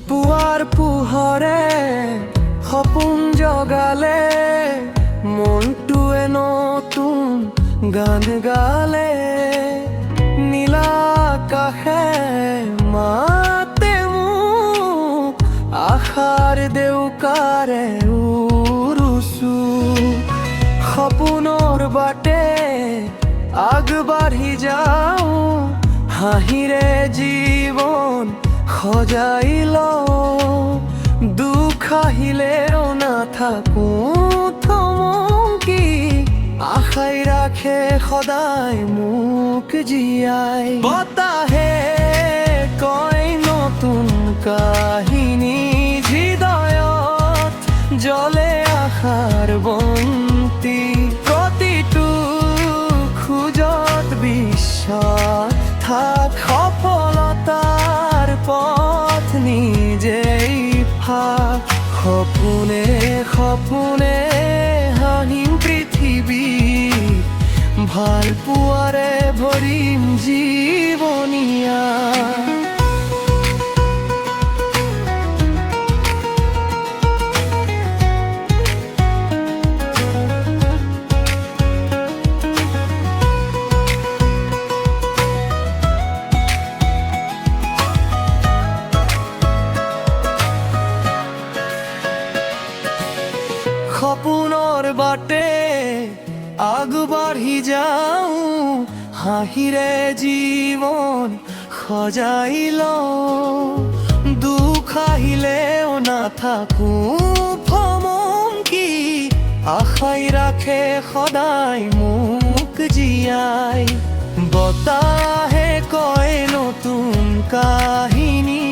পুৱাৰ পোহৰে সপোন জগালে, মনটোৱে নতুন গান গালে। নীলা আকাশে মাতে মোক, আশাৰ দেউকাৰে উৰুছো। সপোনৰ বাটে আগবাঢ়ি যাওঁ, হাঁহিৰে জীৱন সজাই লওঁ। দুখ আহিলেও নাথাকো থমকি, আশাই ৰাখে সদায় মোক জীয়াই। বতাহে কয় নতুন কাহিনী, হৃদয়ত জ্বলে আশাৰ বন্তি। প্ৰতিটো খোজত বিশ্বাস থাক, সফলতাৰ পথ নিজেই ফাক। সপোনে সপোনে হাঁহিম পৃথিৱী, ভাল পোৱাৰে ভৰিম জীৱনীয়া। সপোনৰ বাটে আগবাঢ়ি যাওঁ, হাঁহিৰে জীৱন সজাই লওঁ। দুখ আহিলেও নাথাকো থমকি, আশাই ৰাখে সদায় মোক জীয়াই। বতাহে কয় নতুন কাহিনী,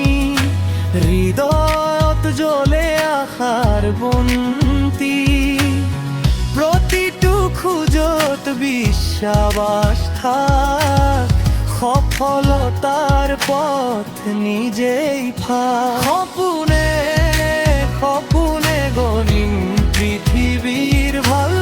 হৃদয়ত জ্বলে আশাৰ বন্তি। প্ৰতিটো খোজত বিশ্বাস থাক, সফলতাৰ পথ নিজেই ফাক। সপোনে সপোনে গঢ়িম পৃথিৱীৰ ভাল